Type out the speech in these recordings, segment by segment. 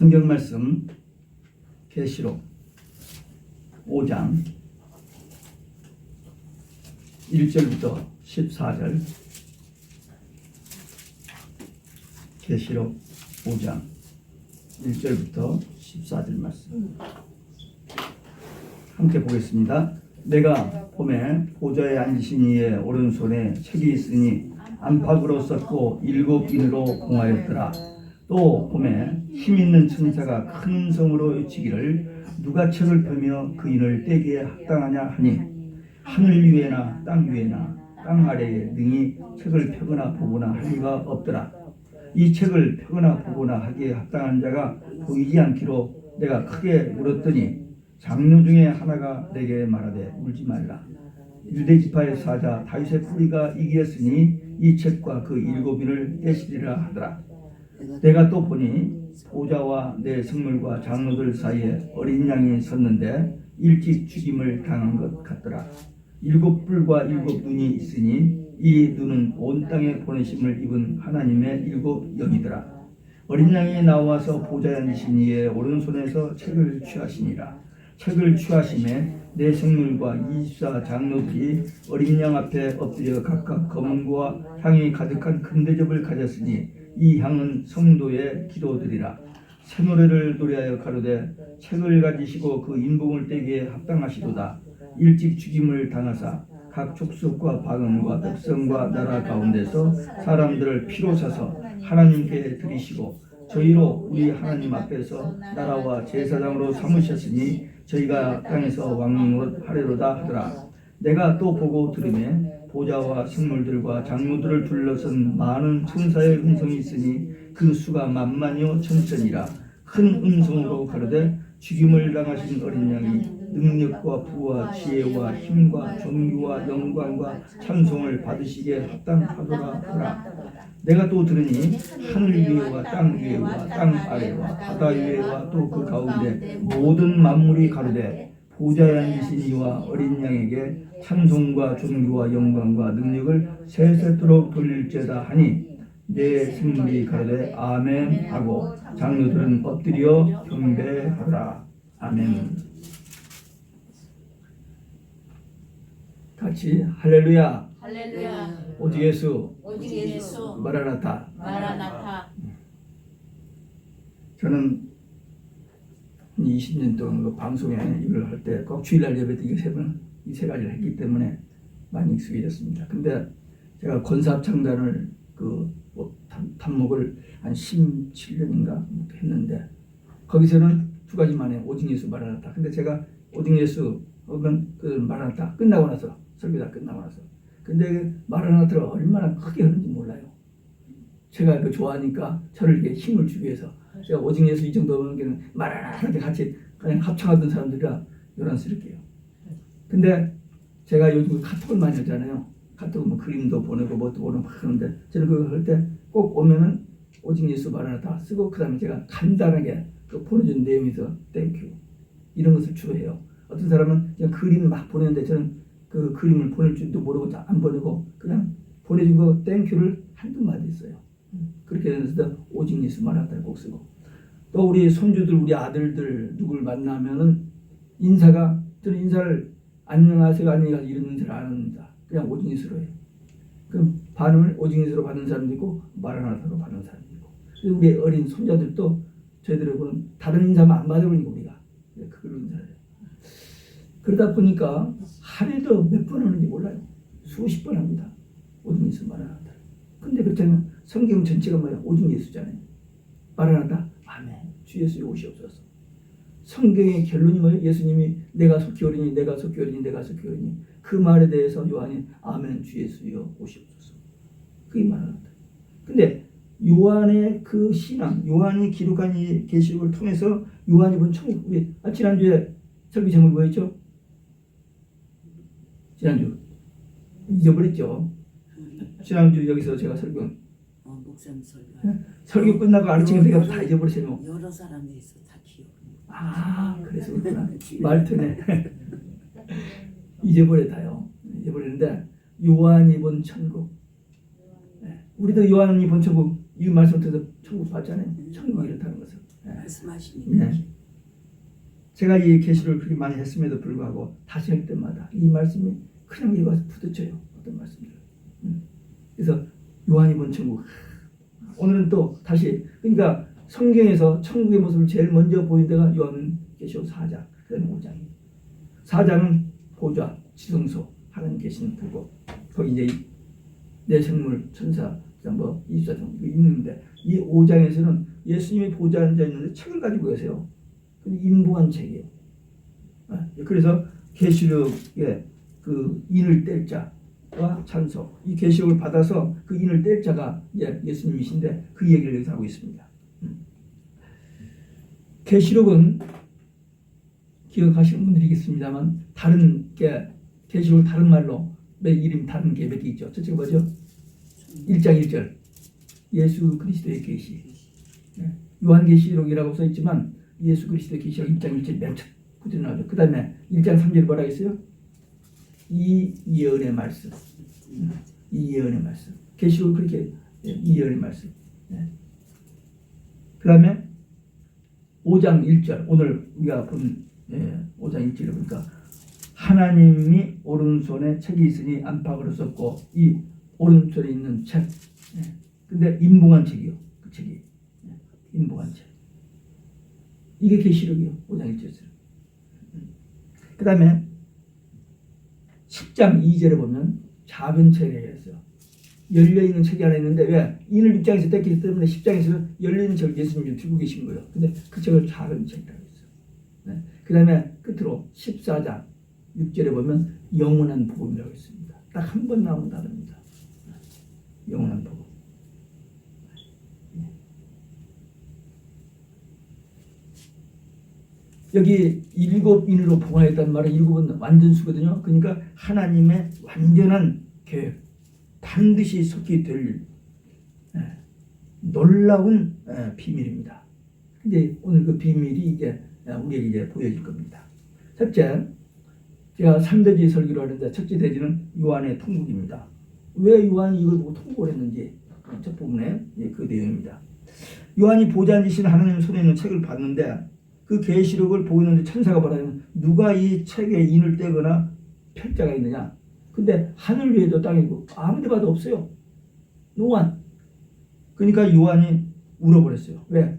성경 말씀 계시록 5장 1절부터 14절. 계시록 5장 1절부터 14절 말씀 함께 보겠습니다. 내가 봄에 보좌에 앉으신 이의 오른손에 책이 있으니 안팎으로 썼고 7인으로 공하였더라. 또 봄에 힘있는 천사가 큰 음성으로 외치기를 누가 책을 펴며 그 인을 떼기에 합당하냐 하니 하늘 위에나 땅 위에나 땅 아래에 능히 책을 펴거나 보거나 할 리가 없더라. 이 책을 펴거나 보거나 하기에 합당한 자가 보이지 않기로 내가 크게 울었더니 장로 중에 하나가 내게 말하되 울지 말라. 유대 지파의 사자 다윗의 뿌리가 이기었으니 이 책과 그 7인을 떼시리라 하더라. 내가 또 보니 보좌와 내 성물과 장로들 사이에 어린 양이 섰는데 일찍 죽임을 당한 것 같더라. 7뿔과 7눈이 있으니 이 눈은 온 땅에 보내심을 입은 하나님의 7영이더라. 어린 양이 나와서 보좌에 앉으신 이의 오른손에서 책을 취하시니라. 책을 취하심에 내 생물과 24 장로들이 어린 양 앞에 엎드려 각각 검은고와 향이 가득한 큰 대접을 가졌으니 이 향은 성도의 기도들이라. 새 노래를 노래하여 가로되 책을 가지시고 그 인봉을 떼기에 합당하시도다. 일찍 죽임을 당하사 각 족속과 방언과 백성과 나라 가운데서 사람들을 피로 사서 하나님께 드리시고 저희로 우리 하나님 앞에서 나라와 제사장으로 삼으셨으니 저희가 땅에서 왕노릇 하리로다 하더라. 내가 또 보고 들으매 보좌와 생물들과 장로들을 둘러선 많은 천사의 음성이 있으니 그 수가 만만이요 천천이라. 큰 음성으로 가로되 죽임을 당하신 어린 양이 능력과 부와 지혜와 힘과 존귀와 영광과 찬송을 받으시기에 합당하더라 하더라. 내가 또 들으니 하늘 위에와 땅 위에와 땅 아래와 바다 위에와 또 그 가운데 모든 만물이 가로되 보좌에 앉으신 이와 어린 양에게 찬송과 존귀와 영광과 능력을 세세토록 돌릴죄다 하니 내 생물이 가로되 아멘 하고 장로들은 엎드려 경배하더라. 아멘. 같이 할렐루야. 할렐루야. 오직 예수. 오직 예수. 마라나타. 마라나타. 저는 20년 동안 그 방송에 이걸 할 때 꼭 주일날 예배 때 이 세 가지를 했기 때문에 많이 익숙해졌습니다. 근데 제가 권사합창단을 단목을 한 17년인가 했는데 거기서는 두 가지만 해. 오직 예수 마라나타. 근데 제가 오직 예수 혹은 그 마라나타 끝나고 나서 설교 다 끝나고 나서 근데 마라나타를 얼마나 크게 하는지 몰라요. 제가 그 좋아하니까 저를 이렇게 힘을 주기 위해서 제가 오직 예수 이 정도 하는 게 마라나타 같이 그냥 합창하던 사람들이라 요란스럽게요. 근데 제가 요즘 카톡을 많이 하잖아요. 카톡 뭐 그림도 보내고 뭐도 보내고 막 하는데 저는 그거 할 때 꼭 오면은 오직 예수 마라나타 쓰고 그 다음에 제가 간단하게 그 보내준 내용에서 땡큐 이런 것을 주로 해요. 어떤 사람은 그냥 그림 막 보내는데 저는 그 그림을 보낼 줄도 모르고 안 보내고 그냥 보내준 거 땡큐를 한두 마디 써요. 그렇게 해서 오직 예수 마라나타를 꼭 쓰고 또 우리 손주들 우리 아들들 누굴 만나면은 인사가 저는 인사를 안녕하세요 안녕하세요 이런 인사를 안 합니다. 그냥 오직 예수로 해요. 그럼 반응을 오직 예수로 받는 사람도 있고 마라나타로 받는 사람도 있고 우리 어린 손자들도 저희들하고는 다른 인사만 안 받아버리고 우리가 그걸로 인사를 해요. 그러다 보니까 하루에도 몇 번 하는지 몰라요. 수십 번 합니다. 오직 예수 마라나타. 근데 그렇다면 성경 전체가 뭐야? 오직 예수잖아요. 마라나타 아멘 주 예수의 오시옵소서. 성경의 결론이 뭐예요? 예수님이 내가 속히 오리니 내가 속히 오리니 내가 속히 오리니 그 말에 대해서 요한이 아멘 주 예수여 오시옵소서. 그게 마라나타. 근데 요한의 그 신앙 요한이 기록한 이 계시록을 통해서 요한이 본 천국 우리 지난주에 설교 제목이 뭐였죠? 지난주 잊어버렸죠. 지난주 여기서 제가 설교 목사님 설교. 설교 끝나고 아르치가 내가 다 잊어버렸어요. 여러 사람이 있어 다 기억. 그래서 그렇구나. 말투네. 잊어버렸다요. 잊어버렸는데 요한이 본 천국. 우리도 요한이 본 천국 이 말씀 들어서 천국 봤잖아요. 천국이 이렇다는 것을. 말씀하시는 예. 게 제가 이 계시를 그렇게 많이 했음에도 불구하고 다시 할 때마다 이 말씀이 그냥 이거 부딪혀요. 어떤 말씀들. 그래서 요한이 본 천국. 오늘은 또 다시 그러니까 성경에서 천국의 모습을 제일 먼저 보인 데가 요한계시록 4장, 그다음에 5장이에요. 4장은 보좌, 지성소, 하나님 계시는 그곳. 거기 이제 내 생물, 천사, 뭐 24종 있는데 이 5장에서는 예수님이 보좌 앉아 있는데 책을 가지고 계세요. 인보한 책이에요. 그래서 계시록에 그 인을 뗄 자와 찬송, 이 계시록을 받아서 그 인을 뗄 자가 예수님이신데 그 얘기를 여기서 하고 있습니다. 계시록은 기억하시는 분들이겠습니다만 다른 게 계시록 다른 말로 몇 이름 다른 게 몇 개 있죠. 첫째가 뭐죠? 1장 1절 예수 그리스도의 계시. 요한계시록이라고 써있지만 예수 그리스도의 계시록 1장 1절 맨 첫 구절에 나오죠. 그 다음에 1장 3절 뭐라 했어요? 이 예언의 말씀. 이 예언의 말씀. 계시록 그렇게 이 예언의 말씀. 그 다음에 5장 1절 오늘 우리가 본 5장 1절에 보니까 하나님이 오른손에 책이 있으니 안팎으로 썼고 이 오른손에 있는 책. 근데 인봉한 책이요. 그 책이 인봉한 책. 이게 계시록이요. 5장 1절에서. 그 다음에 10장 2절에 보면 작은 책에 있어요. 열려있는 책이 하나 있는데 왜? 인을 6장에서 뗐기 때문에 10장에서는 열려있는 책을 예수님이 들고 계신 거예요. 근데 그 책을 작은 책이라고 했어요. 그 다음에 끝으로 14장 6절에 보면 영원한 복음이라고 했습니다. 딱 한 번 나오는 단어입니다. 영원한 복음. 여기 7인으로 봉하였단 말은 7은 완전수거든요. 그러니까 하나님의 완전한 계획, 반드시 속히 될 놀라운 비밀입니다. 근데 오늘 그 비밀이 이제 우리에게 이제 보여질 겁니다. 첫째, 제가 3대지 설교를 하는데 첫째 대지는 요한의 통곡입니다. 왜 요한이 이걸 보고 통곡을 했는지 첫 부분에 그 내용입니다. 요한이 보좌 앉으신 하나님 손에 있는 책을 봤는데 그 계시록을 보고 있는데 천사가 말하면 누가 이 책에 인을 떼거나 펼 자가 있느냐. 근데 하늘 위에도 땅이고 아무 데 봐도 없어요. 노안. 그러니까 요한이 울어버렸어요. 왜?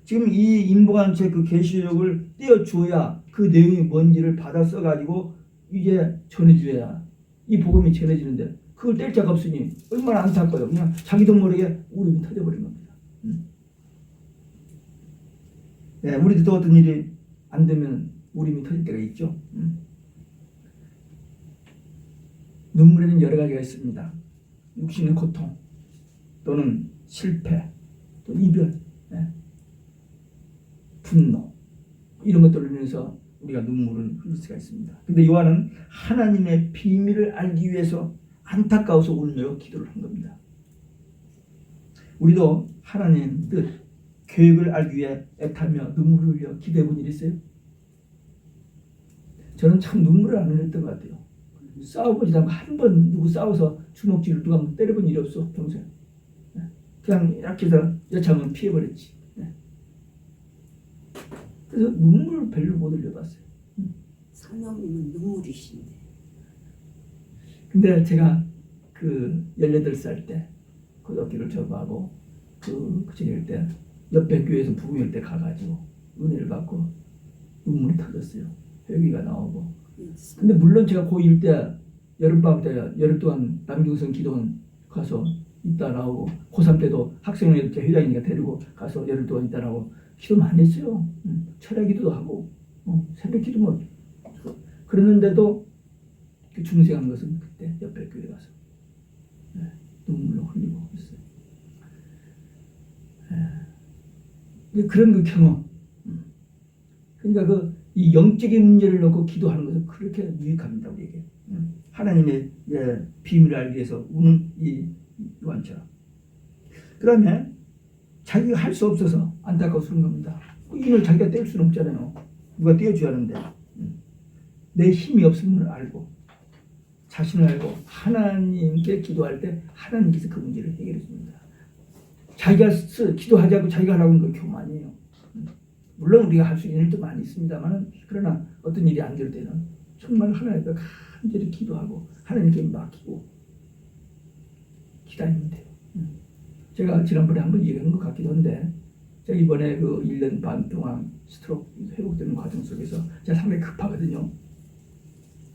지금 이 인봉한 책 그 계시록을 떼어주어야 그 내용이 뭔지를 받아 써가지고 이제 전해줘야 이 복음이 전해지는데 그걸 뗄 자가 없으니 얼마나 안타까워요. 그냥 자기도 모르게 울음이 터져버린 겁니다. 우리도 어떤 일이 안 되면 울음이 터질 때가 있죠. 눈물에는 여러 가지가 있습니다. 육신의 고통 또는 실패 또 이별 분노 이런 것들을 인해서 우리가 눈물을 흘릴 수가 있습니다. 근데 요한은 하나님의 비밀을 알기 위해서 안타까워서 울며 기도를 한 겁니다. 우리도 하나님의 뜻 계획을 알기 위해 애타며 눈물을 흘려 기도해 본 일 있어요? 저는 참 눈물을 안 흘렸던 것 같아요. 싸워보지도 않고 한 번 누구 싸워서 주먹질을 누가 때려본 일이 없어 평생. 그냥 이렇게 해서 여차하면 피해버렸지. 그래서 눈물을 별로 못 흘려봤어요. 성령님은 눈물이신데. 근데 제가 그 18살 때 고등학교를 졸업하고 그 저녁 때 옆에 교회에서 부흥회 때 가가지고 은혜를 받고 눈물이 터졌어요. 회개가 나오고. 근데 물론 제가 고1 때 여름방학 때 열흘 동안 남중성 기도원 가서 있다 나오고 고3 때도 학생회 회장이니까 데리고 가서 열흘 동안 있다 나오고 기도 많이 했어요. 철야 기도도 하고 새벽 기도 뭐 그랬는데도 그 중생한 것은 그때 옆에 교회 가서 눈물로 흘리고 했어요. 그런 그 경험. 그러니까 이 영적인 문제를 놓고 기도하는 것은 그렇게 유익합니다. 우리에게. 하나님의 비밀을 알기 위해서 우는 이 요한처럼. 그 다음에 자기가 할 수 없어서 안타까워서 그런 겁니다. 이걸 자기가 뗄 수는 없잖아요. 누가 떼어줘야 하는데. 내 힘이 없음을 알고 자신을 알고 하나님께 기도할 때 하나님께서 그 문제를 해결해 줍니다. 자기가 기도하지 않고 자기가 하라고 하는 건 교만이에요. 물론 우리가 할 수 있는 일도 많이 있습니다만 그러나 어떤 일이 안 될 때는 정말 하나님께 간절히 기도하고 하나님께 맡기고 기다리면 돼요. 제가 지난번에 한번 얘기한 것 같기도 한데 제가 이번에 그 1년 반 동안 스트로크 회복되는 과정 속에서 제가 상당히 급하거든요.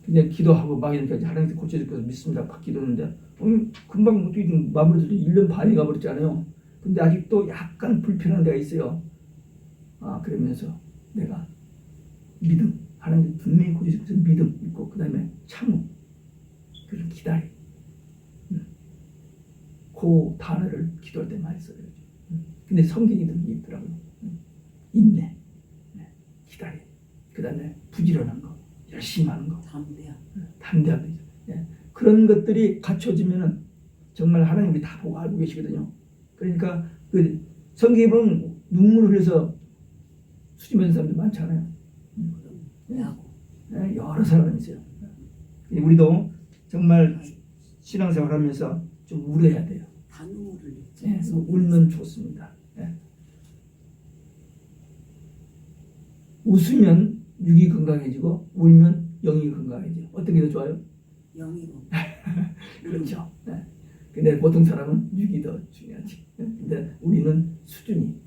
그냥 기도하고 막 이러니까 하나님께 고쳐줄 것을 믿습니다. 막 기도했는데 금방 어떻게 마무리돼서 1년 반이 가버렸잖아요. 근데 아직도 약간 불편한 데가 있어요. 그러면서 내가 믿음, 하나님 분명히 고쳐줄 것을 믿음 있고 그 다음에 참음, 그리고 기다림. 그 단어를 기도할 때 많이 써요. 근데 성경에도 이게 있더라고요. 인내, 기다림, 그 다음에 부지런한 거, 열심히 하는 거, 담대함. 그런 것들이 갖춰지면은 정말 하나님이 다 보고 알고 계시거든요. 그러니까 그 성경에 보면 눈물을 흘려서 수집하는 사람들 많잖아요. 여러 사람이 있어요. 우리도 정말 신앙생활하면서 좀 울어야 돼요. 다 눈물을 울면 좋습니다. 웃으면 육이 건강해지고 울면 영이 건강해져요. 어떤 게 더 좋아요? 영이 그렇죠. 근데 보통 사람은 육이 더 중요하지. 근데 우리는 수준이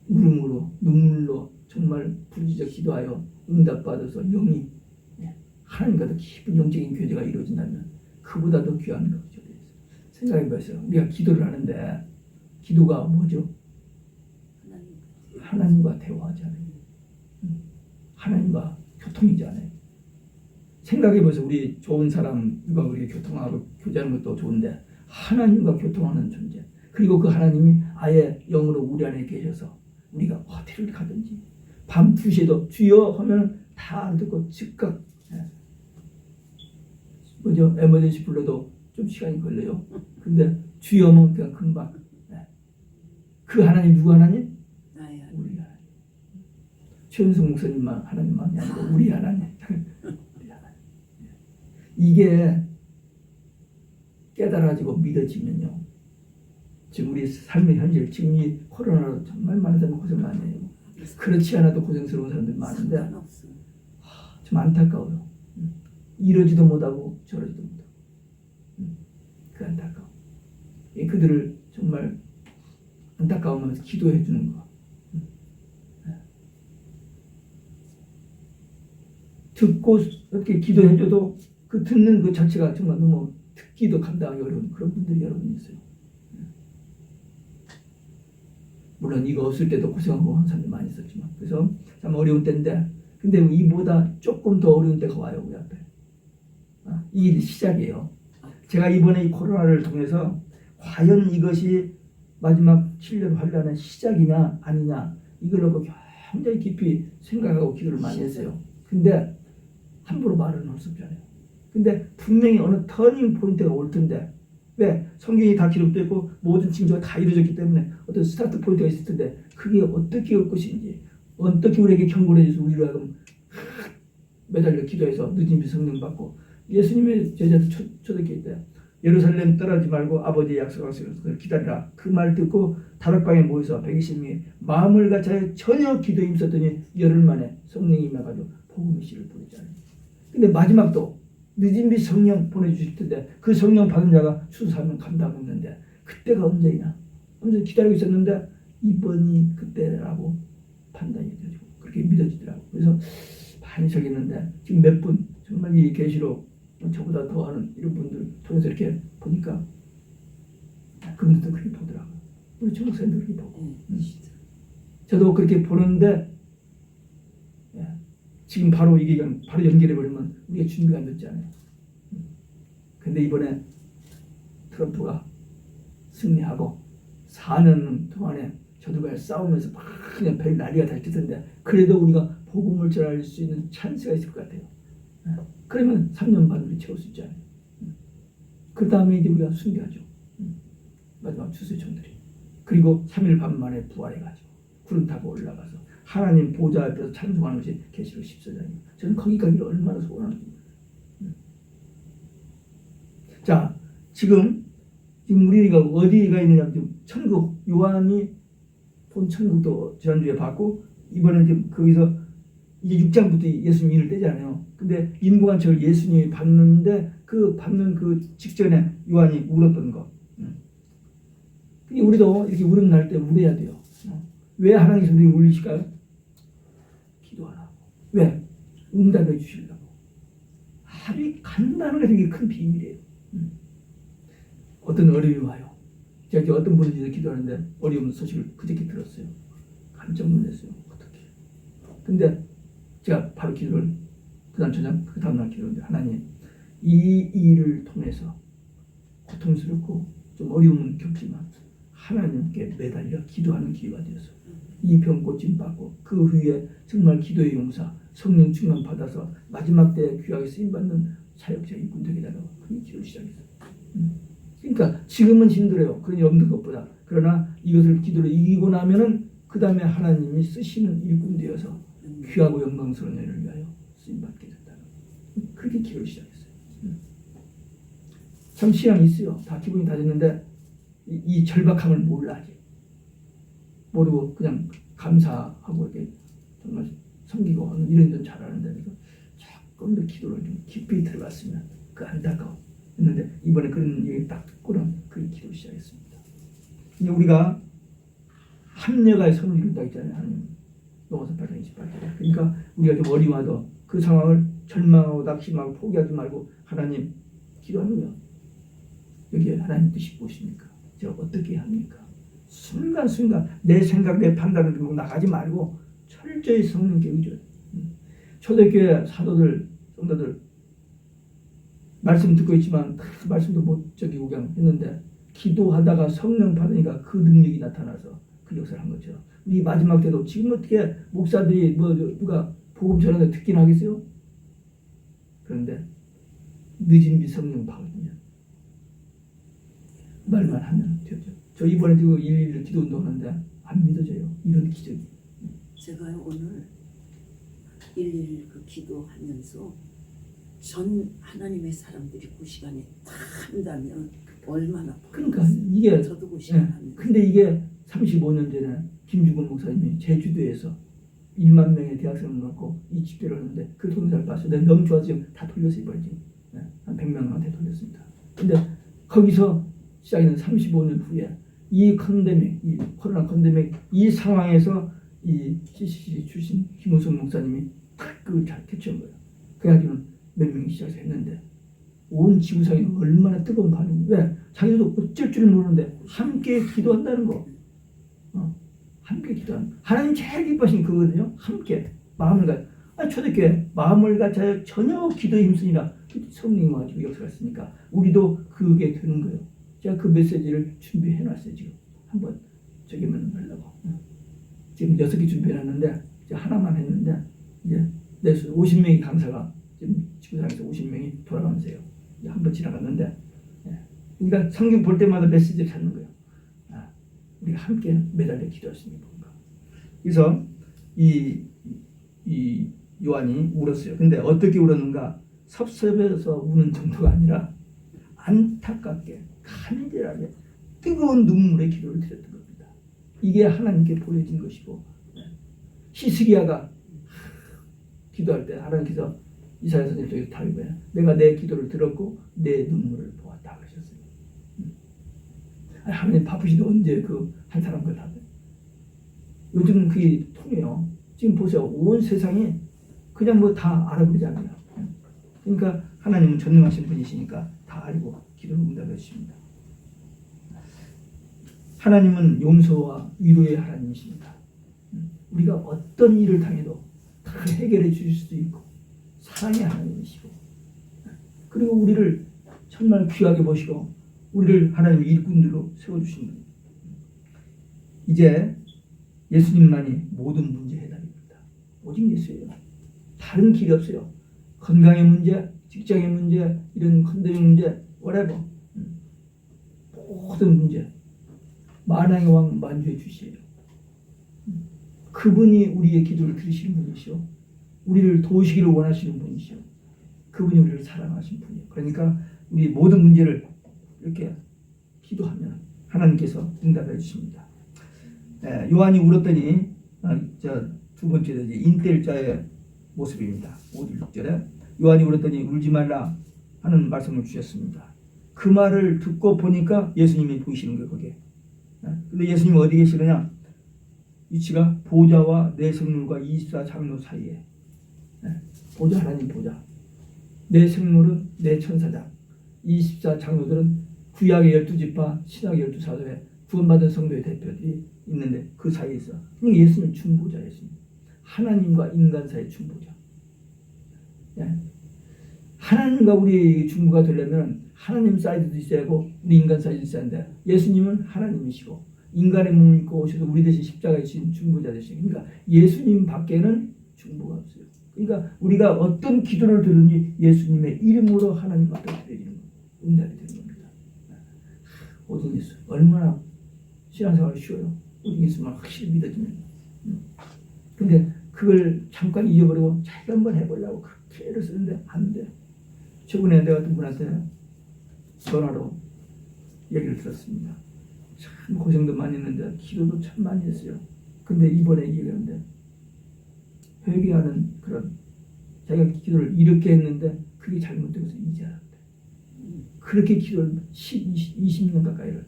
울음으로 눈물로 정말 부르짖어 기도하여 응답받아서 영이 하나님과 더 깊은 영적인 교제가 이루어진다면 그보다 더 귀한 거죠. 생각해보세요. 우리가 기도를 하는데 기도가 뭐죠? 하나님과 대화하잖아요. 하나님과 교통이잖아요. 생각해보세요. 우리 좋은 사람과 우리 교통하고 교제하는 것도 좋은데 하나님과 교통하는 존재, 그리고 그 하나님이 아예 영으로 우리 안에 계셔서 우리가 어디를 가든지 밤 2시에도 주여 하면 다 듣고 즉각 뭐죠? 에머전시 불러도 좀 시간이 걸려요. 근데 주여면 그냥 금방. 그 하나님 누구 하나님? 우리 하나님. 최은성 목사님만 하나님만이 아니고 우리 하나님. 우리 하나님. 이게 깨달아지고 믿어지면요. 지금 우리 삶의 현실, 지금 이 코로나로 정말 많은 사람이 고생 많이 해요. 그렇지 않아도 고생스러운 사람들 많은데 좀 안타까워요. 이러지도 못하고 저러지도 못하고. 그 안타까워. 그들을 정말 안타까워하면서 기도해 주는 거. 듣고 이렇게 기도해줘도 그 듣는 그 자체가 정말 너무 듣기도 감당하기 어려운 그런 분들이 여러분 있어요. 물론 이거 없을 때도 고생하고 하는 사람들 많이 있었지만 그래서 참 어려운 때인데 근데 이보다 조금 더 어려운 때가 와요 우리 앞에. 이게 시작이에요. 제가 이번에 이 코로나를 통해서 과연 이것이 마지막 7년 환란의 시작이냐 아니냐 이걸 놓고 굉장히 깊이 생각하고 기도를 많이 했어요. 근데 함부로 말은 할 수 없잖아요. 근데 분명히 어느 터닝 포인트가 올 텐데 왜? 성경이 다 기록되어 있고 모든 징조가 다 이루어졌기 때문에 어떤 스타트 포인트가 있을 텐데 그게 어떻게 올 것인지 어떻게 우리에게 경고를 해줘서 우리가 매달려 기도해서 늦은 비 성령 받고 예수님의 제자들 초대교회 때 예루살렘 떠나지 말고 아버지의 약속을 기다리라 그 말 듣고 다락방에 모여서 120명이 마음을 같이 전혀 기도에 힘썼더니 열흘 만에 성령이 임해가지고 복음의 씨를 보냈잖아요. 근데 마지막도 늦은 비 성령 보내주실 텐데 그 성령 받은 자가 추수하면 감당하고 있는데 그때가 언제냐 하면서 기다리고 있었는데 이번이 그때라고 판단이 되고 그렇게 믿어지더라고. 그래서 많이 적였는데 지금 몇 분 정말 이 계시록 저보다 더하는 이런 분들 통해서 이렇게 보니까 그분들도 그렇게 보더라고요. 우리 조 목사님도 그렇게 보고 저도 그렇게 보는데 지금 바로 이게 바로 연결해버리면 우리가 준비가 안 됐잖아요. 근데 이번에 트럼프가 승리하고 4년 동안에 저들과 싸우면서 막 그냥 별 난리가 날 텐데 그래도 우리가 복음을 전할 수 있는 찬스가 있을 것 같아요. 그러면 3년 반을 채울 수 있잖아요. 그 다음에 이제 우리가 순교하죠. 마지막 주수의 종들이. 그리고 3일 반 만에 부활해가지고 구름 타고 올라가서 하나님 보좌 앞에서 찬송하는 것이 계시록 14장이에요. 저는 거기 가기를 얼마나 소원합니다. 자, 지금 우리가 어디가 있느냐? 지금 천국 요한이 본 천국도 지난주에 봤고 이번에 이제 거기서 이제 6장부터 예수님 인을 떼잖아요. 근데 인부관청을 예수님이 받는데 그 받는 그 직전에 요한이 울었던 거. 근데 우리도 이렇게 울음 날 때 울어야 돼요. 왜 하나님께서 우리를 울리실까요? 기도하라고. 왜? 응답해 주시려고. 아주 간단한 게 되게 큰 비밀이에요. 어떤 어려움이 와요. 제가 이제 어떤 분을 위해서 기도하는데 어려운 소식을 그저께 들었어요. 깜짝 놀랐어요. 어떻게? 근데 제가 바로 기도를 그다음 저녁 그 다음날 기도했는데 하나님 이 일을 통해서 고통스럽고 좀 어려움은 겪지만 하나님께 매달려 기도하는 기회가 되어서 이 병 고침 받고 그 후에 정말 기도의 용사 성령 충만 받아서 마지막 때 귀하게 쓰임 받는 사역자 일꾼 되게 달라고 그 기도를 시작했어요. 그러니까 지금은 힘들어요. 그런 없는 것보다. 그러나 이것을 기도로 이기고 나면은 그 다음에 하나님이 쓰시는 일꾼 되어서 귀하고 영광스러운 일을 위하여 쓰임 받게 된다는 그렇게 기도를 시작했어요. 참 신앙이 있어요. 다 기분이 다 됐는데 이 절박함을 몰라 아직. 모르고 그냥 감사하고 이렇게 정말 섬기고 하는 이런 건 잘하는데 그래서 조금 더 기도를 좀 깊이 들어갔으면 그 안타까워 했는데 이번에 그런 얘기 딱 듣고는 그 기도를 시작했습니다. 이제 우리가 합력의 선을 이룬다 했잖아요. 하나님 로마서 8장 28절. 그러니까 우리가 좀 어려워도 그 상황을 절망하고 낙심하고 포기하지 말고 하나님 기도하는 거예요. 여기에 하나님 뜻이 무엇입니까? 제가 어떻게 합니까? 순간순간 내 생각 내 판단을 들고 나가지 말고 철저히 성령께 의존해요. 초대교회 사도들 성도들 말씀 듣고 있지만 그 말씀도 못 저기고 그냥 했는데 기도하다가 성령 받으니까 그 능력이 나타나서 그 역사를 한 거죠. 우리 마지막 때도 지금 어떻게 목사들이 뭐 누가 복음 전하는데 듣긴 하겠어요? 그런데 늦은 비 성령 받으면 말만 하면 되죠. 저 이번에 지금 111 기도 운동하는데 안 믿어져요. 이런 기적이. 제가 오늘 111 그 기도하면서 전 하나님의 사람들이 그 시간에 다 한다면 얼마나 그러니까 이게 저도 그 시간 하면 근데 이게 35년 전에 김주건 목사님이 제주도에서 1만 명의 대학생을 갖고 이 집회를 하는데 그 동영상을 봤어요. 내가 너무 좋아서 지금 다 돌렸어요. 이번에 지금 한 100명한테 돌렸습니다. 근데 거기서 시작된 35년 후에 이 콘데믹, 이 코로나 콘데믹 이 상황에서 이 CCC 출신 김우성 목사님이 탁 그걸 잘 캐치한 거예요. 그래가지고 몇 명이 시작해서 했는데 온 지구상에 얼마나 뜨거운 반응이. 왜? 자기도 어쩔 줄 모르는데 함께 기도한다는 거. 함께 기도하는. 하나님 제일 기뻐하신 그거거든요. 함께 마음을 갖. 초대교회 마음을 갖자여 전혀 기도에 힘쓰니라. 성령이 와가지고 역사를 했으니까 우리도 그게 되는 거예요. 제가 그 메시지를 준비해놨어요. 지금 한번 저기만 하려고. 지금 6개 준비해놨는데 이제 하나만 했는데 이제 50명의 강사가 지금 지구상에서 50명이 돌아가면서 해요. 이제 한번 지나갔는데 그러니까 성경 볼 때마다 메시지를 찾는 거예요. 우리가 함께 매달려 기도했습니다. 그래서 이 요한이 울었어요. 근데 어떻게 울었는가? 섭섭해서 우는 정도가 아니라 안타깝게 간절하게 뜨거운 눈물의 기도를 드렸던 겁니다. 이게 하나님께 보여진 것이고 히스기야가 기도할 때 하나님께서 이사야 선생님 쪽에서 답이 뭐야? 내가 내 기도를 들었고 내 눈물을 보았다 그러셨어요. 하나님 바쁘시도 언제 그 한 사람 걸 다 돼? 요즘은 그게 통해요. 지금 보세요. 온 세상이 그냥 뭐 다 알아버리잖아요. 그러니까 하나님은 전능하신 분이시니까 다 알고 기도를 응답해 주십니다. 하나님은 용서와 위로의 하나님이십니다. 우리가 어떤 일을 당해도 다 해결해 주실 수도 있고 사랑의 하나님이시고 그리고 우리를 정말 귀하게 보시고 우리를 하나님의 일꾼들로 세워주신 분. 이제 예수님만이 모든 문제 해답입니다. 오직 예수예요. 다른 길이 없어요. 건강의 문제, 직장의 문제, 이런 컨디션 문제, whatever. 모든 문제. 만왕의 왕 만주의 주시예요. 그분이 우리의 기도를 들으시는 분이시오. 우리를 도우시기를 원하시는 분이시오. 그분이 우리를 사랑하신 분이에요. 그러니까 우리 모든 문제를 이렇게 기도하면 하나님께서 응답해 주십니다. 요한이 울었더니 두 번째 이제 인텔자의 모습입니다. 5절 6절에 요한이 울었더니 울지 말라 하는 말씀을 주셨습니다. 그 말을 듣고 보니까 예수님이 보이시는 거예요. 거기에. 근데 예수님이 어디 계시느냐? 위치가 보좌와 내 생물과 24장로 사이에. 보좌, 하나님 보좌. 내 생물은 내 천사장. 24장로들은 구약의 12지파, 신약의 12사도에 구원받은 성도의 대표들이 있는데 그 사이에 있어. 그러니까 예수님 중보자, 예수님. 하나님과 인간 사이의 중보자. 하나님과 우리 중보가 되려면 하나님 사이드도 있어야 하고 우리 인간 사이드도 있어야 하는데 예수님은 하나님이시고 인간의 몸을 입고 오셔서 우리 대신 십자가에 지신 중보자 되시고 그러니까 예수님 밖에는 중보가 없어요. 그러니까 우리가 어떤 기도를 들으니 예수님의 이름으로 하나님 앞에 드려지는 거예요. 응답이 되는 겁니다. 오직 예수 얼마나 신앙생활이 쉬워요. 오직 예수만 확실히 믿어지면. 근데 그걸 잠깐 잊어버리고 자기가 한번 해보려고 그렇게 애를 쓰는데 안 돼. 최근에 내가 어떤 분한테 전화로 얘기를 들었습니다. 참 고생도 많이 했는데 기도도 참 많이 했어요. 근데 이번에 얘기하는데 회개하는 그런 자기가 기도를 이렇게 했는데 그게 잘못되어서 이제 알았대. 그렇게 기도를 20년 가까이를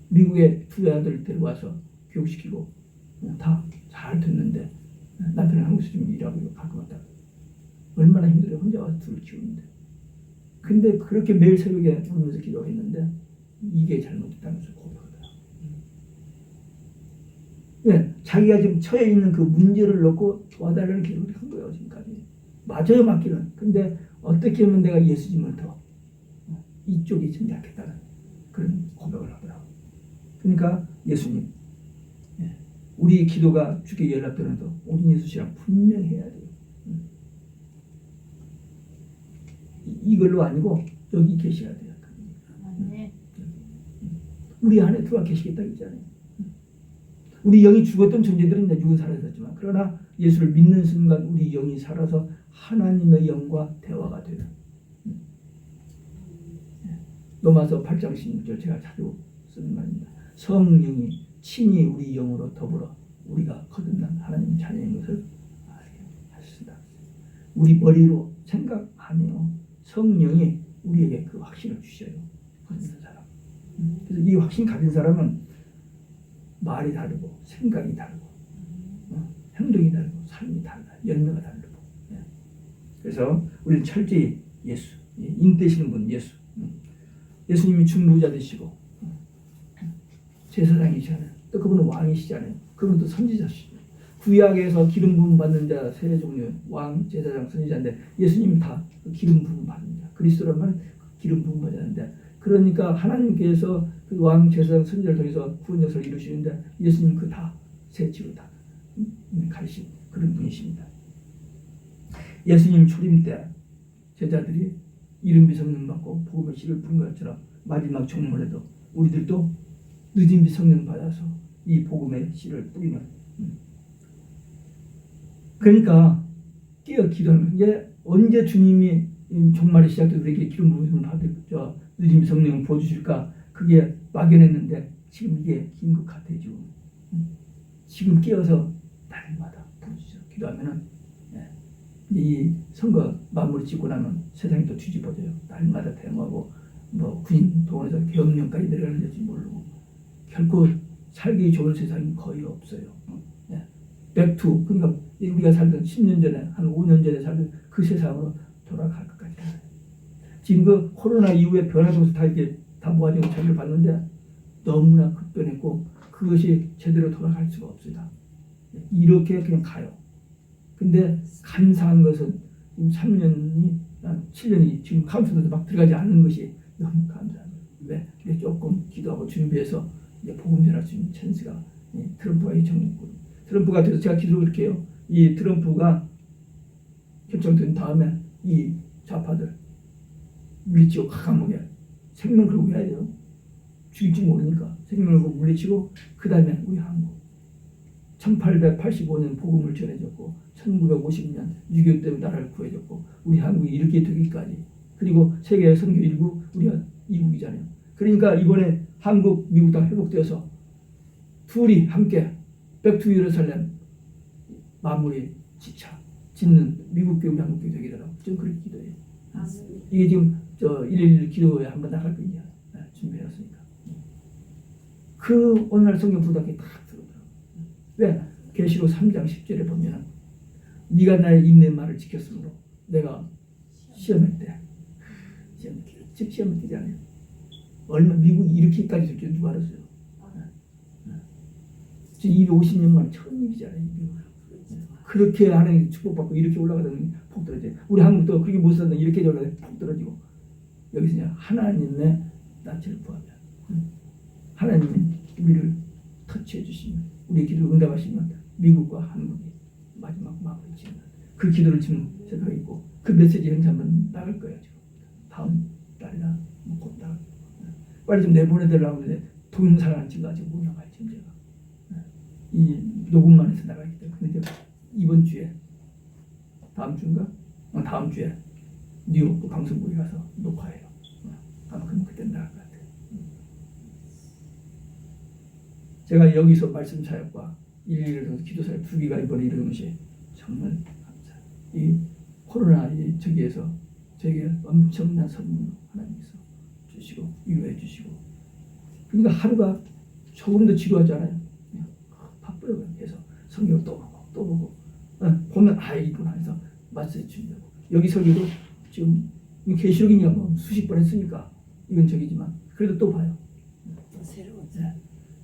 미국에 두 아들 데리고 와서 교육시키고 다 잘 됐는데 남편은 한국에서 좀 일하고 가끔 왔다. 얼마나 힘들어요. 혼자 와서 둘을 키우는데. 근데 그렇게 매일 새벽에 울면서 기도했는데 이게 잘못됐다면서 고백하더라. 왜? 자기가 지금 처해 있는 그 문제를 놓고 도와달라는 기도를 한 거예요. 지금까지. 맞아요, 맞기는. 근데 어떻게 하면 내가 예수님을 더 이쪽이 좀 약했다는 그런 고백을 하더라고요. 그러니까 예수님, 우리 기도가 주께 연락되는데 오직 예수씨랑 분명히 해야 돼요. 이걸로 아니고 여기 계셔야 돼요. 우리 안에 들어와 계시겠다 그랬잖아요. 우리 영이 죽었던 존재들은 이제 육은 사라졌지만 그러나 예수를 믿는 순간 우리 영이 살아서 하나님의 영과 대화가 되는. 로마서 8장 16절 제가 자주 쓰는 말입니다. 성령이 친히 우리 영으로 더불어 우리가 거듭난 하나님 자녀인 것을 알게 하신다. 우리 머리로 생각 안 해요. 성령이 우리에게 그 확신을 주셔요. 거듭난 사람. 그래서 이 확신 가진 사람은 말이 다르고 생각이 다르고 행동이 다르고 삶이 달라요. 열매가 다르고. 그래서 우리는 철저히 예수, 인 되시는 분 예수. 예수님이 중보자 되시고 제사장이시잖아요. 또 그분은 왕이시잖아요. 그분은 또 선지자시죠. 구약에서 기름 부음 받는 자 세 종류 왕, 제사장, 선지자인데 예수님은 다 기름 부음 받는 자. 그리스도라면 기름 부음 받았는데 그러니까 하나님께서 그 왕, 제사장, 선지자를 통해서 구원 역사를 이루시는데 예수님 그 다 세치로 다 가르신 그런 분이십니다. 예수님 초림 때 제자들이 이른비 성령 받고 복음의 씨를 부은 것처럼 마지막 종말에도 우리들도 늦은비 성령 받아서 이 복음의 씨를 뿌리는. 그러니까 깨어 기도하는 게 언제 주님이 종말이 시작돼서 우리에게 기름 부음을 받을 늦은비 성령을 부어주실까 그게 막연했는데 지금 이게 긴급 같아요. 지금 깨어서 날마다 부어주시죠. 기도하면은 이 선거 마무리 짓고 나면 세상이 또 뒤집어져요. 날마다 대응하고 뭐 군인 동원해서 계엄령까지 내려가는지 모르고 결코 살기 좋은 세상이 거의 없어요. 백투 그러니까 우리가 살던 10년 전에 한 5년 전에 살던 그 세상으로 돌아갈 것 같아요. 지금 그 코로나 이후에 변화도서 다 이렇게 다 모아지고 자기를 봤는데 너무나 급변했고 그것이 제대로 돌아갈 수가 없습니다. 이렇게 그냥 가요. 근데 감사한 것은 지금 3년이 7년이 지금 카운트도 막 들어가지 않는 것이 너무 감사합니다. 왜? 조금 기도하고 준비해서 이제 복음 전할 수 있는 찬스가 트럼프가 요청했고 트럼프가 돼서 제가 기도를 이렇게 해요. 이 트럼프가 결정된 다음에 이 좌파들 물리치고 감옥에 생명 걸고 해야 돼요. 죽일지 모르니까 생명을 걸고 물리치고 그 다음에 우리 한국 1885년 복음을 전해줬고 1950년 6.25 때문에 나라를 구해줬고 우리 한국이 이렇게 되기까지 그리고 세계 선교 1국 우리가 2국이잖아요. 그러니까 이번에 한국 미국 다 회복되어서 둘이 함께 백투 예루살렘 마무리 짓는 미국 교회 한국 교회 되기더라고. 지금 그렇게 기도해요. 이게 지금 저 111 기도에 한번 나갈 거예요. 준비해놨으니까. 그 오늘날 성경 부탁이 딱 들어오더라고. 왜? 계시록 3장 10절에 보면 네가 나의 인내 말을 지켰으므로 내가 시험할 때 즉 시험을 뛰지 않아요. 얼마 미국이 이렇게까지 될줄 누가 알았어요? 지금 250년 만에 처음 일이잖아요. 미국. 그렇게 하나님 축복받고 이렇게 올라가더니 폭 떨어져요. 우리 한국도 그렇게 못 살던 이렇게 올라가더니 폭 떨어지고 여기서 그냥 하나님의 낯을 구하면 하나님이 우리를 터치해 주시면 우리의 기도를 응답하시면 미국과 한국이 마지막 마무리 짓는 그 기도를 지금 제가 하고 있고 그 메시지 현재 한번 나갈 거예요. 지금 다음 달이나 곧 나갈 거예요. 빨리 좀 내보내달라고 하는데 동영상을 지금 아직 못 나가요. 지금 제가 이 녹음만 해서 나가기 때문에 근데 이번 주에 다음 주인가? 다음 주에 뉴욕 방송국에 가서 녹화해요. 아마 그때 나갈 것 같아요. 제가 여기서 말씀 사역과 일일에서 기도 사역 두 개가 이번에 이루어진 것이 정말 감사해요. 이 코로나 이 저기에서 저에게 엄청난 선물 하나님께서 주시고 위로해 주시고 그러니까 하루가 조금 더 지루하잖아요. 그냥 바쁘려고 해서 성경 또 보고 보면 이분 안에서 말씀해 준다고 여기 설교도 지금 계시록이냐 뭐 수십 번 했으니까 이건 저기지만 그래도 또 봐요. 새로워져.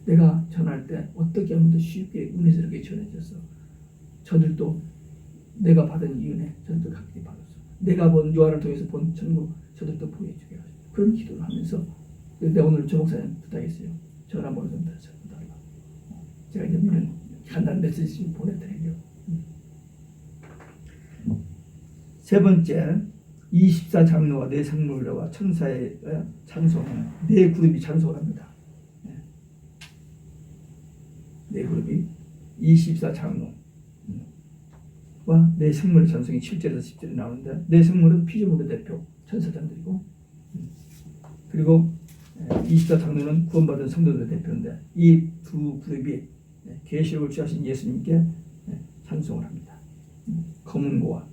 내가 전할 때 어떻게 하면 더 쉽게 은혜스럽게 전해졌어. 저들도 내가 받은 이 은혜 저들도 각기 받았어. 내가 본 요한을 통해서 본 천국 저들도 보여주게 하시고 그런 기도를 하면서 내가 오늘 조 목사님 부탁했어요. 전화번호 좀 부탁해달라. 제가 이제 이런 간단한 메시지 보내드리려고. 세 번째 24장로와 네 성물과 천사의 찬송하는 네 그룹이 찬송합니다. 네 그룹이 24장로와 네 성물 찬송이 7절에서 10절에 나오는데 네 성물은 피조물의 대표 천사장들이고 그리고 24장로는 구원받은 성도들의 대표인데 이 두 그룹이 계시록을 취하신 예수님께 찬송을 합니다. 검은고와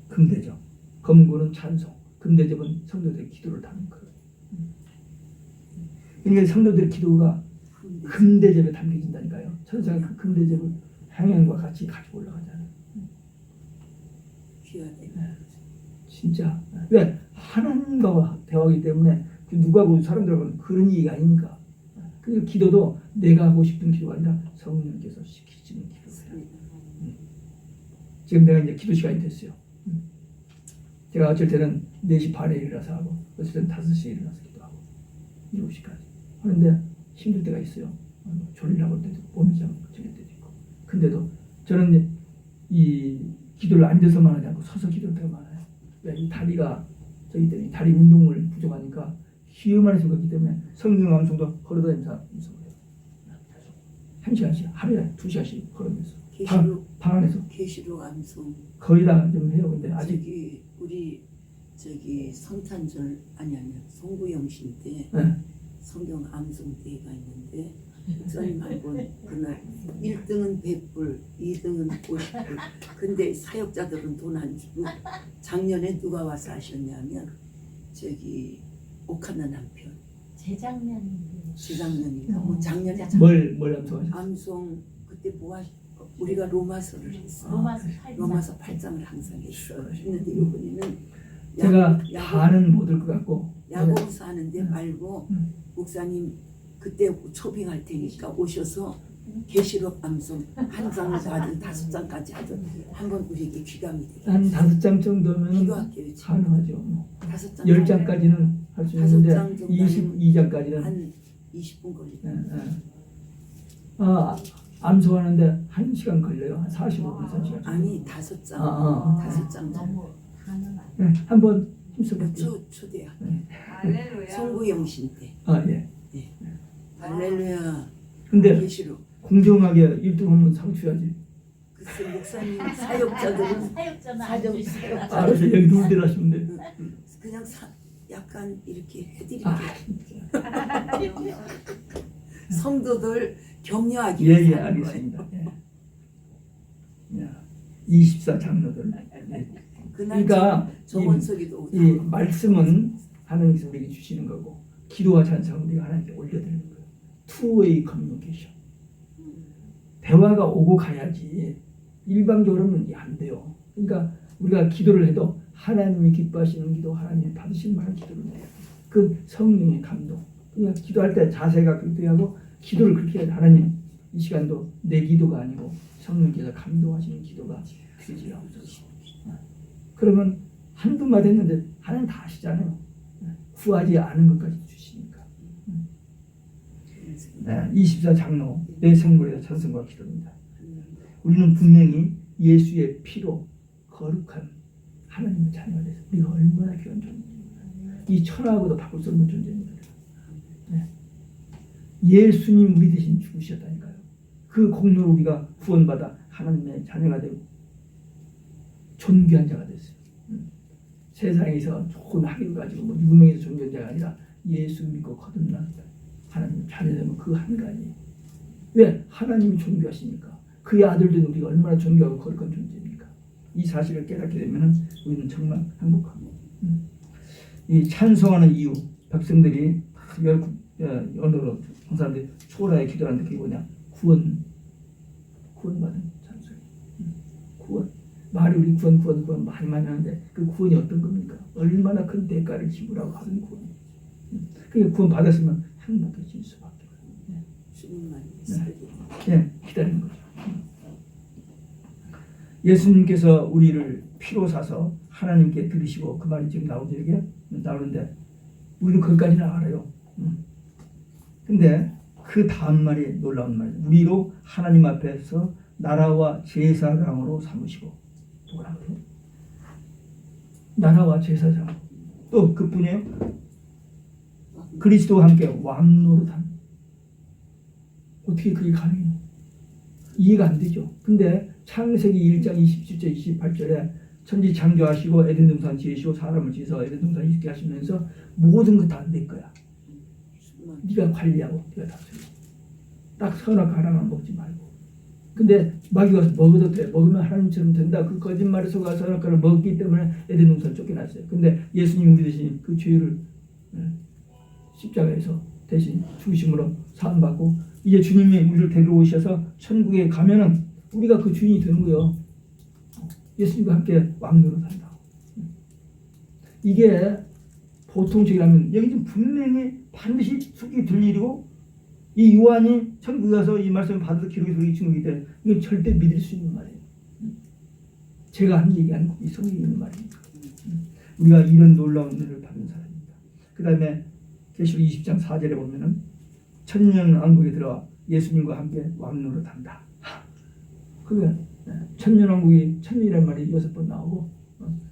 금대접, 검은고는 찬송, 금대접은 성도들의 기도를 담은 거예요. 그러니까 성도들의 기도가 금대접에 담겨진다니까요. 천사가 그 금대접을 향연과 같이 가지고 올라가잖아요. 귀하네. 진짜 왜 하나님과 대화하기 때문에 누구하고 사람들하고는 그런 얘기가 아니니까. 그 기도도 내가 하고 싶은 기도가 아니라 성령께서 시키시는 기도예요. 지금 내가 이제 기도 시간이 됐어요. 제가 어쩔 때는 4시 반에 일어나서 하고 어쩔 때는 5시에 일어나서 기도하고 7시까지 하는데 힘들 때가 있어요. 졸리라고 할 때도 몸이 좀 저릴 때도 있고 근데도 저는 이제 이 기도를 앉아서만 하지 않고 서서 기도할 때가 많아요. 왜 이 다리가 저기 때문에 다리 운동을 부족하니까 기음만 해서 그렇기 때문에 성경 암송도 걸어다니면서 암송해요. 1시간씩 하루에 2시간씩 걸으면서 방 안에서 계시록 암송 거의 다 좀 해요. 근데 아직 저기 우리 저기 성탄절 아니 송구영신 때 네. 성경 암송 대회가 있는데 목사님 한 번 그날 1등은 100불, 2등은 50불. 근데 사역자들은 돈 안 주고 작년에 누가 와서 하셨냐면 저기 오카나 남편 재작년인가 뭐 작년에 뭘 암송하죠? 암송 그때 우리가 로마서를 했어. 로마서 8장을 항상 했어. 했는데 이번에는 제가 다는 못 들 것 같고 야고보서 하는데 말고 목사님 그때 초빙할 테니까 오셔서 계시록 암송 한 장을 하든 5장까지 하든 한번 우리에게 귀감이 되게 한 5장 정도면 기도할게요. 가능하죠. 5장 10장까지는 할 수 있는데 5장 정도는 22장까지는 한 20분 걸리고 암송하는데 1시간 걸려요. 한 45분, 1시간. 아니 5장 5장 정도 네, 한번 힘써볼게요. 초대야 할렐루야. 송구영신 때 예. 할렐루야 근데 계시록 공정하게 1등하면 상 줘야지. 글쎄 목사님 사역자들은 사역자는 사정 안 주시고 사역자 알아서 여기 누구들 하시면 돼. 그냥 약간 이렇게 해드릴게요. 성도들 격려하기 예, 위해서 예, 하는 거예요. 알겠습니다. 예. 24 장로들. 예. 그날 그러니까 저번 소리도 이 말씀은 하나님께서 우리에게 주시는 거고 기도와 찬송은 우리가 하나님께 올려드리는 거예요. 투웨이 커뮤니케이션. 대화가 오고 가야지 일방적으로는 이게 안 돼요. 그러니까 우리가 기도를 해도 하나님이 기뻐하시는 기도, 하나님이 받으실 만한 기도를 해요. 그 성령의 감동. 그러니까 기도할 때 자세가 그렇게 하고 기도를 그렇게 해야 하나님 이 시간도 내 기도가 아니고 성령께서 감동하시는 기도가 되지 않소서. 그러면 한두 마디 했는데 하나님 다 아시잖아요. 구하지 않은 것까지 주시니까. 네, 24 장로 내 생물의 찬송과 기도입니다. 우리는 분명히 예수의 피로 거룩한 하나님의 자녀가 돼서 우리가 얼마나 귀한 존재입니다. 이 천하하고도 바꿀 수 없는 존재입니다. 네. 예수님 우리 대신 죽으셨다니까요. 그 공로로 우리가 구원받아 하나님의 자녀가 되고 존귀한 자가 됐어요. 세상에서 좋은 학위를 가지고 뭐 유명해서 존귀한 자가 아니라 예수 믿고 거듭난 하나님 자녀되면 그 한 가지. 왜? 하나님이 존귀하시니까. 그의 아들들은 우리가 얼마나 존귀하고 거룩한 존재입니까? 이 사실을 깨닫게 되면 우리는 정말 행복합니다. 이 찬송하는 이유, 백성들이 언어로 사람들이 초라에 기도하는 게 뭐냐? 구원받은 찬송. 구원. 말이 우리 구원 많이 하는데 그 구원이 어떤 겁니까? 얼마나 큰 대가를 지불하고 하는 구원이에요. 그러니까 구원 받았으면 행복해질 수밖에 없어요. 주님만 네, 기다리는 거죠. 예수님께서 우리를 피로 사서 하나님께 드리시고 그 말이 지금 나오는데 우리는 거기까지는 알아요. 근데 그 다음 말이 놀라운 말이에요. 우리로 하나님 앞에서 나라와 제사장으로 삼으시고 뭐라고요? 나라와 제사장 또 그뿐이에요. 그리스도와 함께 왕노릇한 어떻게 그게 가능해요? 이해가 안 되죠. 근데 창세기 1장 27절 28절에 천지 창조하시고 에덴 동산 지으시고 사람을 지어서 에덴 동산 있게 하시면서 모든 거 다 내 거야. 네가 관리하고 네가 다스려. 딱 선악 하나만 먹지 말고. 근데 마귀가 와서 먹어도 돼. 먹으면 하나님처럼 된다. 그 거짓말에 속아 선악과를 먹기 때문에 에덴 동산 쫓겨났어요. 근데 예수님 우리 대신 그 죄를 십자가에서 대신 죽으심으로 사함받고 이제 주님이 우리를 데려오셔서 천국에 가면은 우리가 그 주인이 되는 거예요. 예수님과 함께 왕노릇 한다. 이게 보통적이라면 여기 좀 분명히 반드시 속이 들 일이고 이 요한이 천국에 가서 이 말씀을 받아서 기록에 들어있는 거기 때문에 이건 절대 믿을 수 있는 말이에요. 제가 한 얘기 아니고 이 성경에 있는 말입니다. 우리가 이런 놀라운 은혜를 받은 사람입니다. 그 다음에 계시록 20장 4절에 보면은 천년왕국에 들어와 예수님과 함께 왕노릇한다. 그게 천년왕국이 천년이라는 말이 6번 나오고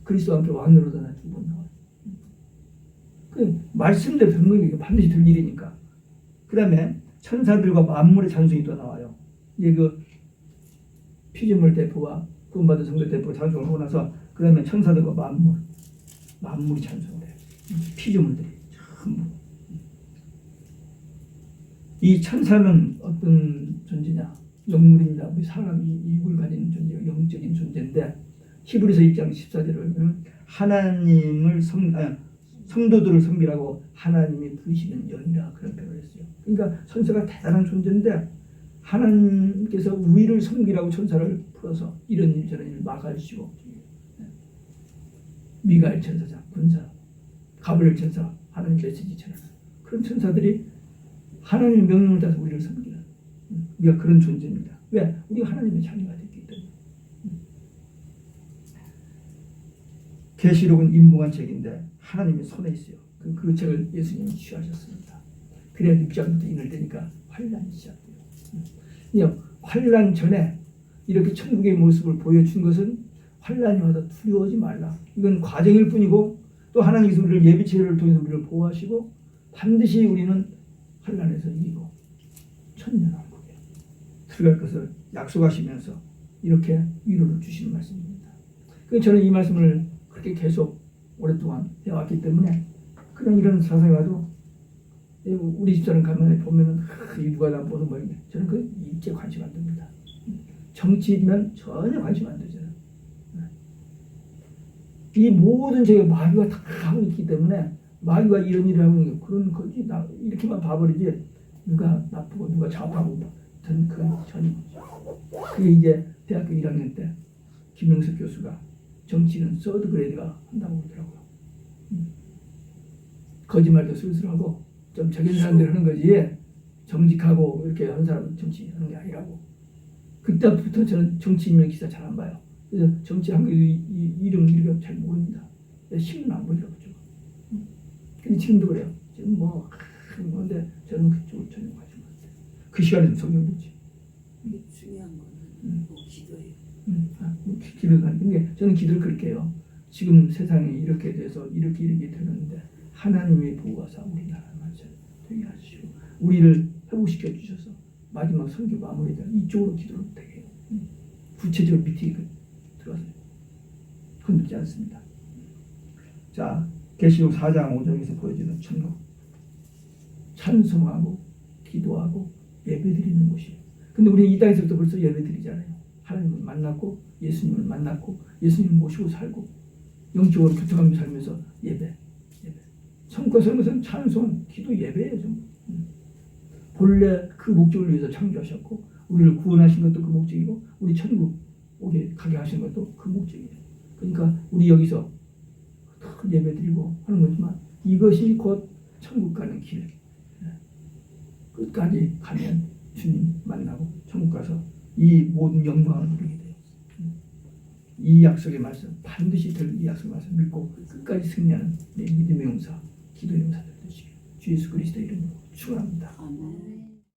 그리스도와 함께 왕노릇하는 2번 나와요. 그 말씀대로 되는 거니까 반드시 될 일이니까. 그 다음에 천사들과 만물의 찬송이 또 나와요. 이제 그 피조물 대표와 구원받은 성도 대표 찬송을 하고 나서 그 다음에 천사들과 만물이 찬송을 해요. 피조물들이 전부. 이 천사는 어떤 존재냐? 영물입니다. 우리 사람이 육을 가진 존재가 영적인 존재인데 히브리서 1장 14절을 보면 하나님을 성도들을 섬기라고 하나님이 부르시는 영이라 그런 표현을 했어요. 그러니까 천사가 대단한 존재인데 하나님께서 우리를 섬기라고 천사를 풀어서 이런 일 저런 일을 막아주시고 미가엘 천사장, 군사, 가브리엘 천사, 하나님 메시지 전하는 그런 천사들이 하나님의 명령을 따라서 우리를 섬기는 우리가 그런 존재입니다. 왜? 우리가 하나님의 자녀가 됐기 때문에. 계시록은 인봉한 책인데 하나님의 손에 있어요. 그 책을 예수님이 취하셨습니다. 그래야 6장부터 인을되니까 환란이 시작돼요. 환란 전에 이렇게 천국의 모습을 보여준 것은 환란이 와도 두려워하지 말라. 이건 과정일 뿐이고 또 하나님께서 우리를 예비체를 통해서 우리를 보호하시고 반드시 우리는 환란에서 이기고 천년왕국에 들어갈 것을 약속하시면서 이렇게 위로를 주시는 말씀입니다. 그래서 저는 이 말씀을 그렇게 계속 오랫동안 해왔기 때문에 그냥 이런 사상이 와도 우리 집사람 가면 보면은 이 누가 나 보는 뭐 저는 그 일체 관심 안 듭니다. 정치면 전혀 관심 안 들잖아요. 이 모든 제가 마귀가 다 하고 있기 때문에 마귀가 이런 일을 하고 있는 게 그런 거지 나 이렇게만 봐버리지 누가 나쁘고 누가 좌우하고 저는 전혀 그게 이제 대학교 1학년 때 김영석 교수가 정치는 서드 그레이드가 한다고 그러더라고요. 거짓말도 슬슬하고 좀 적인 사람들이 하는 거지 정직하고 이렇게 하는 사람은 정치하는 게 아니라고. 그때부터 저는 정치 인명 기사 잘 안 봐요. 그래서 정치 한국 이름 이렇게 잘 모릅니다. 신문 안 보더라고요. 근데 지금도 그래요. 지금 근데 저는 그쪽을 전혀 관심 안 돼요. 그 시간에도 성경 보지. 이게 중요한 거는 뭐 기도예요. 기도를 하는 게 저는 기도를 그렇게 해요. 지금 세상이 이렇게 돼서 이렇게 되는데 하나님의 보호하사 우리나라만 되게 하시고 우리를 회복시켜 주셔서 마지막 설교 마무리되는 이쪽으로 기도를 되게 해요. 구체적으로 밑에 들어가서 흔들지 않습니다. 자, 계시록 4장 5절에서 보여주는 천국. 찬송하고 기도하고 예배드리는 곳이에요. 근데 우리 이 땅에서부터 벌써 예배드리잖아요. 하나님을 만났고 예수님을 만났고 예수님을 모시고 살고 영적으로 교통하며 살면서 예배. 천국에 사는 것은 찬송, 기도, 예배예요. 전부. 본래 그 목적을 위해서 창조하셨고 우리를 구원하신 것도 그 목적이고 우리 천국 오게 가게 하신 것도 그 목적이에요. 그러니까 우리 여기서 예배드리고 하는 거지만 이것이 곧 천국 가는 길. 끝까지 가면 주님 만나고 천국 가서 이 모든 영광을 누리게 돼요. 이 약속의 말씀 반드시 될 이 약속의 말씀 믿고 끝까지 승리하는 내 믿음의 용사, 기도의 용사들 되시길 주 예수 그리스도 이름으로 축원합니다. 아멘.